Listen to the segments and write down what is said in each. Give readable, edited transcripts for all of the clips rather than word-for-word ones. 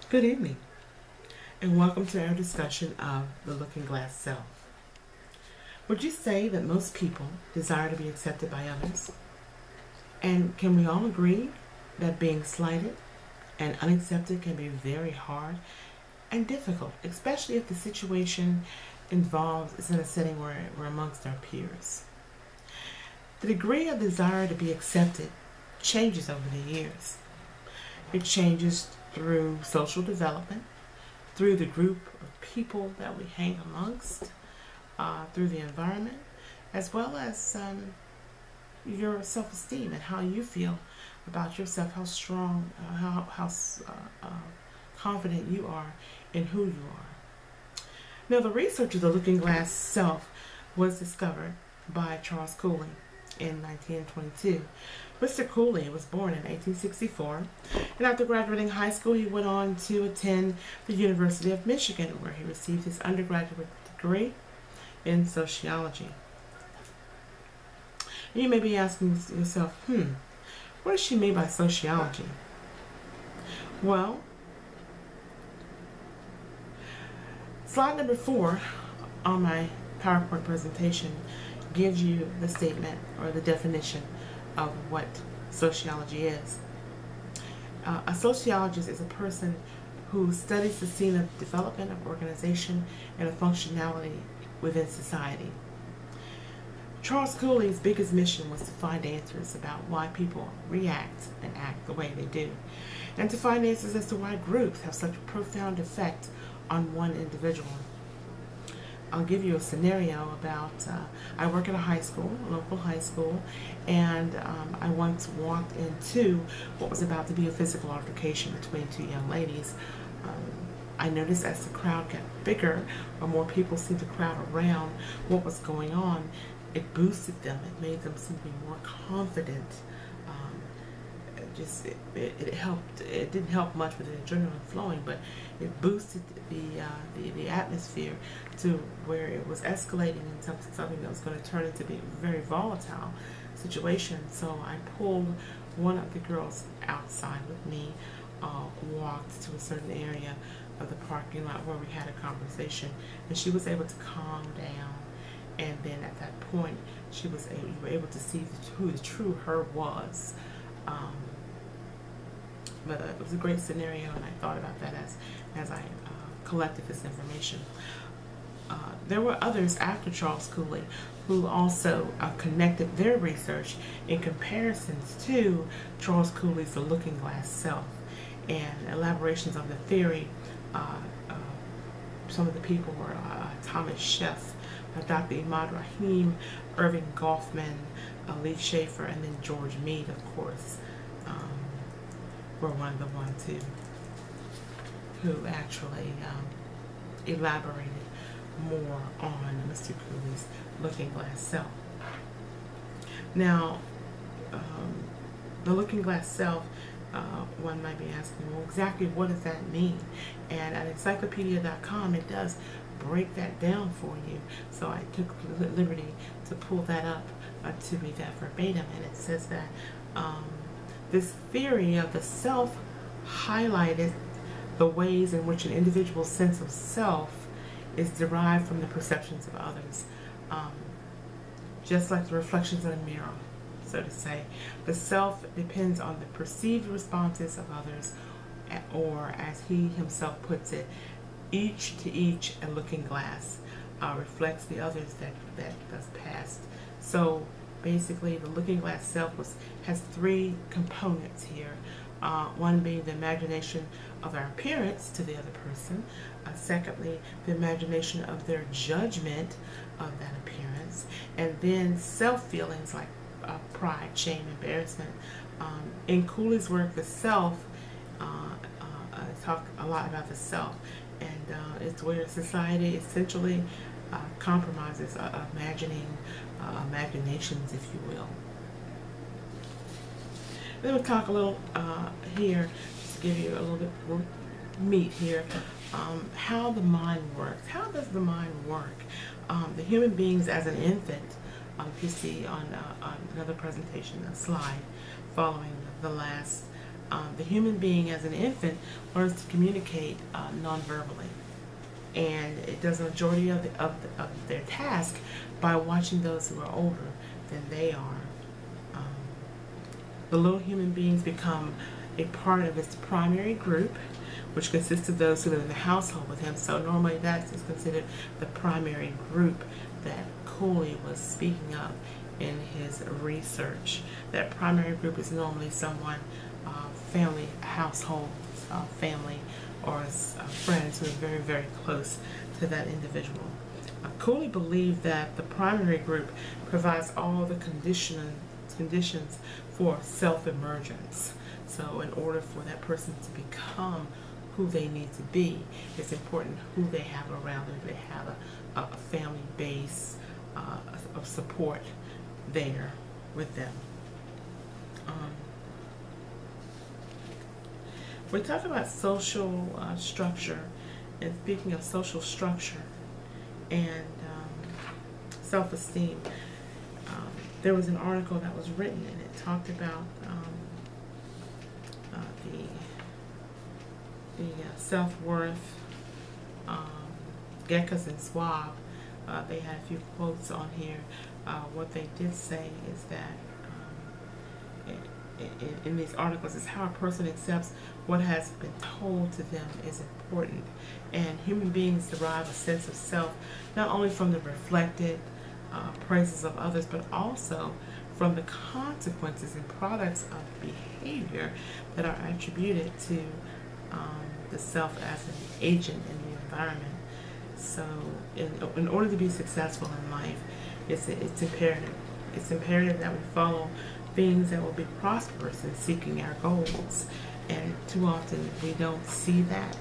Good evening, and welcome to our discussion of the looking glass self. Would you say that most people desire to be accepted by others? And can we all agree that being slighted and unaccepted can be very hard and difficult, especially if the situation involved is in a setting where we're amongst our peers? The degree of desire to be accepted changes over the years. It changes through social development, through the group of people that we hang amongst, through the environment, as well as your self-esteem and how you feel about yourself, how strong, how confident you are in who you are. Now, the research of the looking glass self was discovered by Charles Cooley in 1922. Mr. Cooley was born in 1864, and after graduating high school, he went on to attend the University of Michigan, where he received his undergraduate degree in sociology. And you may be asking yourself, what does she mean by sociology? Well, slide number 4 on my PowerPoint presentation gives you the statement or the definition of what sociology is. A sociologist is a person who studies the scene of development of organization and of functionality within society. Charles Cooley's biggest mission was to find answers about why people react and act the way they do, and to find answers as to why groups have such a profound effect on one individual. I'll give you a scenario about, I work at a high school, a local high school, and I once walked into what was about to be a physical altercation between two young ladies. I noticed as the crowd got bigger, or more people seemed to crowd around what was going on, it boosted them. It made them seem to be more confident. It helped. It didn't help much with the adrenaline flowing, but it boosted the atmosphere to where it was escalating into something that was going to turn into be a very volatile situation. So I pulled one of the girls outside with me, walked to a certain area of the parking lot where we had a conversation, and she was able to calm down. And then at that point, you were able to see who the true her was. But it was a great scenario, and I thought about that as I collected this information. There were others after Charles Cooley who also connected their research in comparisons to Charles Cooley's The Looking Glass Self, and elaborations on the theory. Some of the people were Thomas Sheff, Dr. Imad Rahim, Irving Goffman, Lee Schaefer, and then George Mead, of course, were one of the ones who actually elaborated more on Mr. Cooley's Looking Glass Self. Now, the Looking Glass Self, one might be asking, well, exactly what does that mean? And at encyclopedia.com, it does break that down for you. So I took liberty to pull that up to read that verbatim, and it says that this theory of the self highlighted the ways in which an individual's sense of self is derived from the perceptions of others, just like the reflections in a mirror, so to say. The self depends on the perceived responses of others, or as he himself puts it, each to each a looking glass reflects the others that does past. So basically, the looking glass self has 3 components here. One being the imagination of our appearance to the other person. Secondly, the imagination of their judgment of that appearance. And then self-feelings like pride, shame, embarrassment. In Cooley's work, the self, talk a lot about the self. And it's where society essentially compromises imaginations, if you will. Then we'll talk a little here, just to give you a little bit more meat here, how the mind works. How does the mind work? The human beings as an infant, if you see on another presentation, a slide following the last the human being as an infant learns to communicate non-verbally, and it does a majority of their task by watching those who are older than they are. The little human beings become a part of its primary group, which consists of those who live in the household with him. So normally that is considered the primary group that Cooley was speaking of in his research. That primary group is normally someone, family, household, family, or friends who are very, very close to that individual. Cooley believed that the primary group provides all the conditions for self-emergence. So in order for that person to become who they need to be, it's important who they have around them. They have a family base of support there with them. We talk about social structure, and speaking of social structure and self-esteem, there was an article that was written, and it talked about the self-worth. Gekas and Swab, they had a few quotes on here. What they did say is that in these articles is how a person accepts what has been told to them is important, and human beings derive a sense of self not only from the reflected praises of others, but also from the consequences and products of behavior that are attributed to the self as an agent in the environment. So in order to be successful in life, it's imperative. It's imperative that we follow things that will be prosperous in seeking our goals. And too often we don't see that,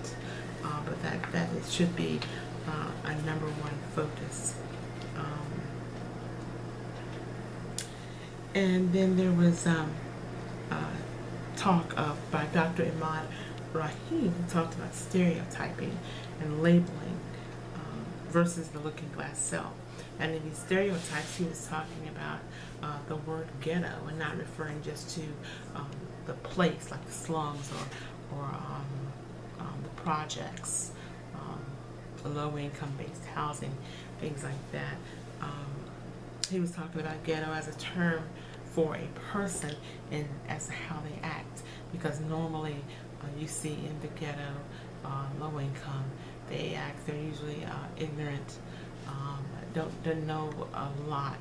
but that it should be our number one focus. And then there was talk by Dr. Imad Rahim, who talked about stereotyping and labeling versus the looking glass self. And in these stereotypes, he was talking about the word ghetto, and not referring just to the place like the slums or the projects, the low-income based housing, things like that. He was talking about ghetto as a term for a person and as to how they act, because normally you see in the ghetto, low income, they're usually ignorant, don't know a lot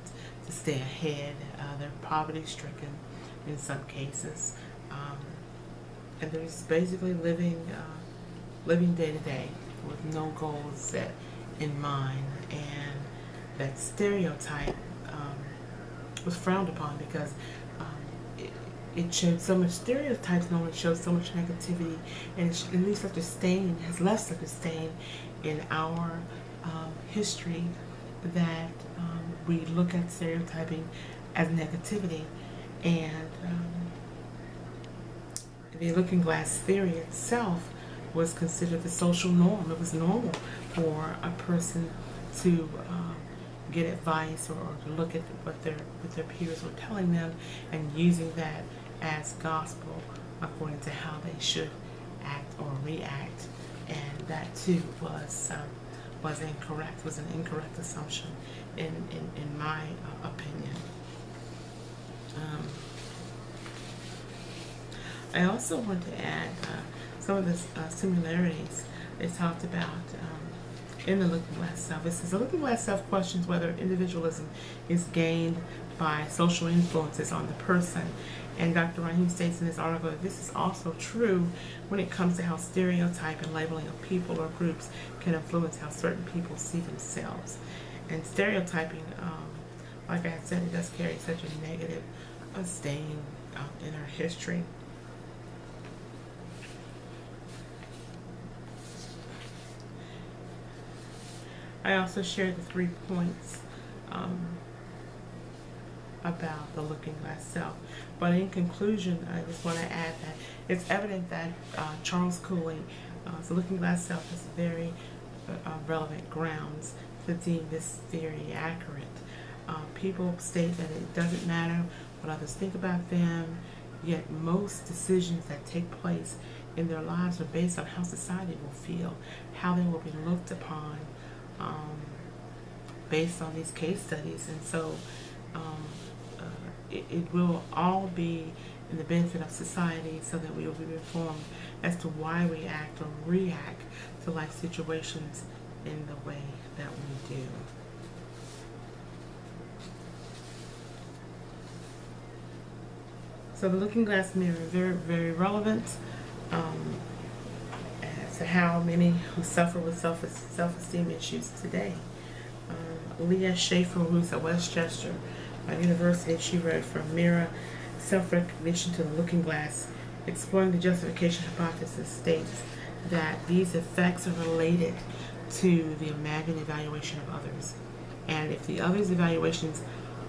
to stay ahead. They're poverty stricken in some cases, and they're just basically living day to day with no goals set in mind. And that stereotype was frowned upon because it showed so much. Stereotypes normally show so much negativity, and it leaves such a stain, has left such a stain in our history that we look at stereotyping as negativity. And the looking glass theory itself was considered the social norm. It was normal for a person to get advice or to look at what their peers were telling them and using that as gospel according to how they should act or react. And that too was incorrect, was an incorrect assumption in my opinion. I also want to add some of the similarities they talked about in the looking glass self. It says the looking glass self questions whether individualism is gained by social influences on the person. And Dr. Rahim states in this article that this is also true when it comes to how stereotype and labeling of people or groups can influence how certain people see themselves. And stereotyping, like I had said, it does carry such a negative stain in our history. I also shared the 3 points about the looking glass self. But in conclusion, I just want to add that it's evident that Charles Cooley, the looking glass self, has very relevant grounds to deem this theory accurate. People state that it doesn't matter what others think about them, Yet most decisions that take place in their lives are based on how society will feel, how they will be looked upon, based on these case studies. And so um, it will all be in the benefit of society, so that we will be informed as to why we act or react to life situations in the way that we do. So the looking glass mirror is very, very relevant as to how many who suffer with self-esteem issues today. Leah Schaefer, who's at Westchester University, she wrote From Mirror Self-Recognition to the Looking Glass, exploring the justification hypothesis, states that these effects are related to the imagined evaluation of others. And if the other's evaluations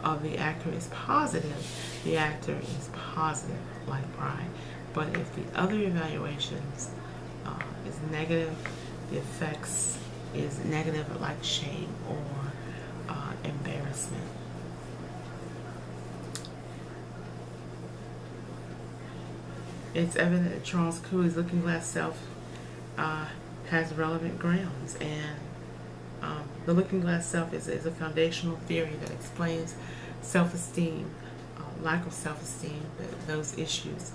of the actor is positive, the actor is positive, like pride. But if the other evaluations is negative, the effects is negative, like shame or embarrassment. It's evident that Charles Cooley's Looking Glass Self has relevant grounds, and the Looking Glass Self is a foundational theory that explains self-esteem, lack of self-esteem, those issues,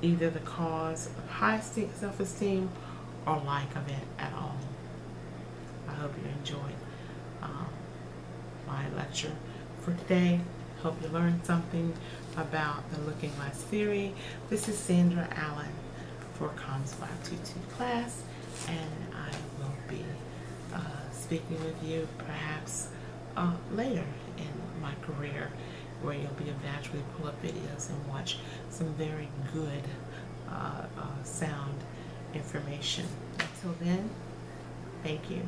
either the cause of high self-esteem or lack of it at all. I hope you enjoyed my lecture for today. Hope you learned something about the Looking Glass theory. This is Sandra Allen for COMS522 Class, and I will be speaking with you perhaps later in my career, where you'll be able to actually pull up videos and watch some very good sound information. Until then, thank you.